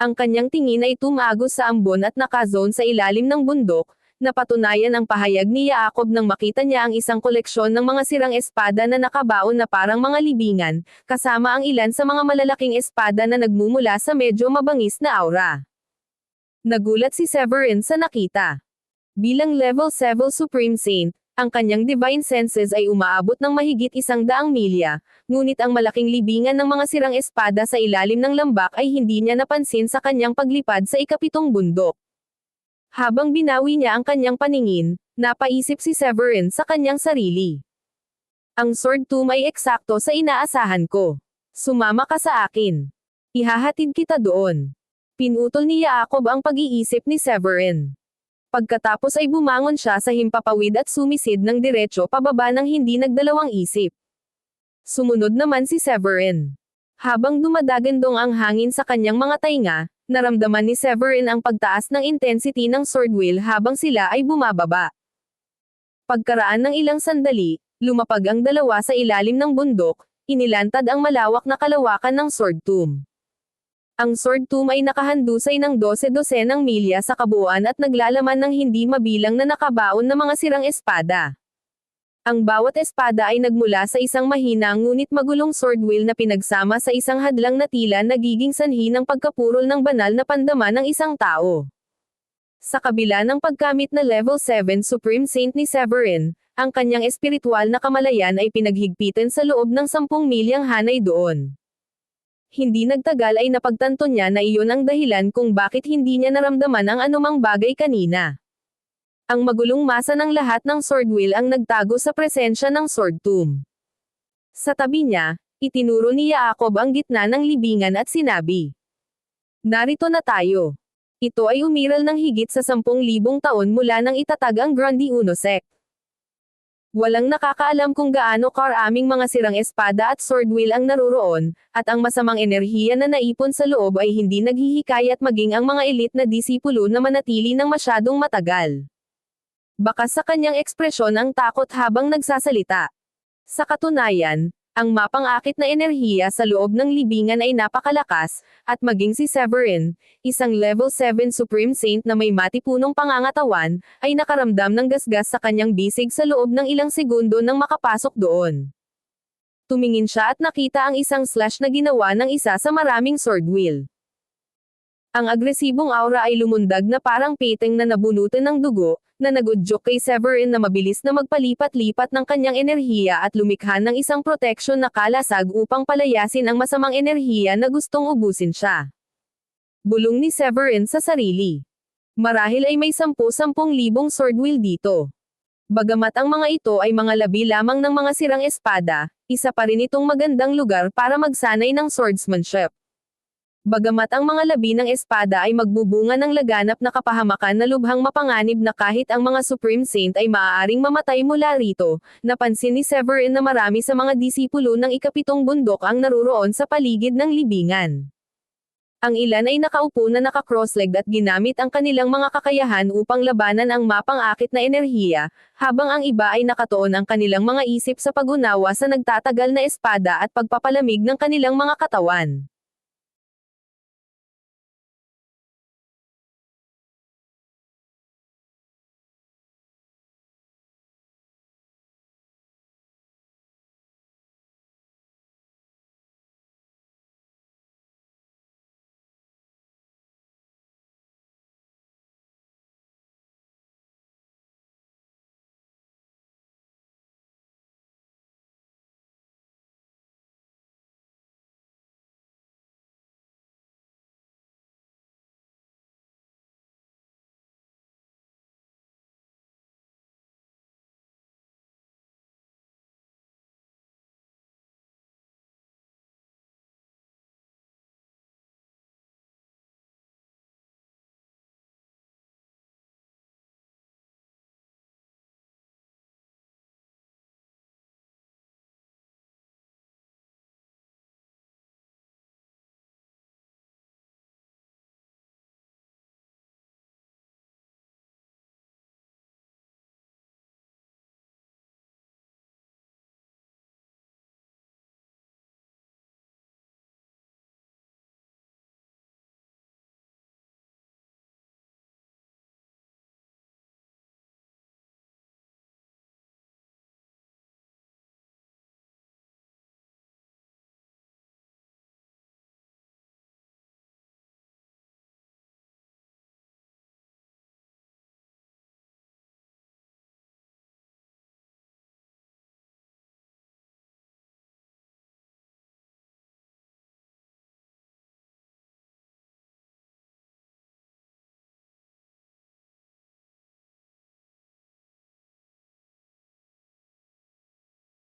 Ang kanyang tingin ay tumagos sa ambon at nakazone sa ilalim ng bundok, napatunayan ang pahayag ni Jacob nang makita niya ang isang koleksyon ng mga sirang espada na nakabaon na parang mga libingan, kasama ang ilan sa mga malalaking espada na nagmumula sa medyo mabangis na aura. Nagulat si Severin sa nakita. Bilang level 7 Supreme Saint, ang kanyang divine senses ay umaabot ng mahigit 100 milya, ngunit ang malaking libingan ng mga sirang espada sa ilalim ng lambak ay hindi niya napansin sa kanyang paglipad sa ikapitong bundok. Habang binawi niya ang kanyang paningin, napaisip si Severin sa kanyang sarili. Ang Sword Tomb ay eksakto sa inaasahan ko. Sumama ka sa akin. Ihahatid kita doon. Pinutol ni Jacob ang pag-iisip ni Severin. Pagkatapos ay bumangon siya sa himpapawid at sumisid ng diretso pababa ng hindi nagdalawang isip. Sumunod naman si Severin. Habang dumadagandong ang hangin sa kanyang mga tainga, naramdaman ni Severin ang pagtaas ng intensity ng sword wheel habang sila ay bumababa. Pagkaraan ng ilang sandali, lumapag ang dalawa sa ilalim ng bundok, inilantad ang malawak na kalawakan ng Sword Tomb. Ang Sword Tomb ay nakahandusay ng 12-dosenang milya sa kabuuan at naglalaman ng hindi mabilang na nakabaon na mga sirang espada. Ang bawat espada ay nagmula sa isang mahina ngunit magulong sword wheel na pinagsama sa isang hadlang na tila nagiging sanhi ng pagkapurol ng banal na pandama ng isang tao. Sa kabila ng pagkamit na level 7 Supreme Saint ni Severin, ang kanyang espiritual na kamalayan ay pinaghigpitan sa loob ng 10 milyang hanay doon. Hindi nagtagal ay napagtanto niya na iyon ang dahilan kung bakit hindi niya naramdaman ang anumang bagay kanina. Ang magulong masa ng lahat ng sword wheel ang nagtago sa presensya ng Sword Tomb. Sa tabi niya, itinuro ni Jacob ang gitna ng libingan at sinabi, "Narito na tayo. Ito ay umiral ng higit sa 10,000 taon mula nang itatag ang Grundy Uno Sect. Walang nakakaalam kung gaano karaming mga sirang espada at sword wheel ang naroroon, at ang masamang enerhiya na naipon sa loob ay hindi naghihikayat maging ang mga elite na disipulo na manatili ng masyadong matagal." Bakas sa kanyang ekspresyon ang takot habang nagsasalita. Sa katunayan, ang mapang-akit na enerhiya sa loob ng libingan ay napakalakas, at maging si Severin, isang level 7 Supreme Saint na may matipunong pangangatawan, ay nakaramdam ng gasgas sa kanyang bisig sa loob ng ilang segundo nang makapasok doon. Tumingin siya at nakita ang isang slash na ginawa ng isa sa maraming sword wheel. Ang agresibong aura ay lumundag na parang peteng na nabunutan ng dugo, na nagudyok kay Severin na mabilis na magpalipat-lipat ng kanyang enerhiya at lumikha ng isang proteksyon na kalasag upang palayasin ang masamang enerhiya na gustong ubusin siya. Bulong ni Severin sa sarili. Marahil ay may 10,000 sword wheel dito. Bagamat ang mga ito ay mga labi lamang ng mga sirang espada, isa pa rin itong magandang lugar para magsanay ng swordsmanship. Bagamat ang mga labi ng espada ay magbubunga ng laganap na kapahamakan na lubhang mapanganib na kahit ang mga Supreme Saint ay maaaring mamatay mula rito, napansin ni Severin na marami sa mga disipulo ng ikapitong bundok ang naruroon sa paligid ng libingan. Ang ilan ay nakaupo na naka-cross-legged at ginamit ang kanilang mga kakayahan upang labanan ang mapang-akit na enerhiya, habang ang iba ay nakatuon ang kanilang mga isip sa pag-unawa sa nagtatagal na espada at pagpapalamig ng kanilang mga katawan.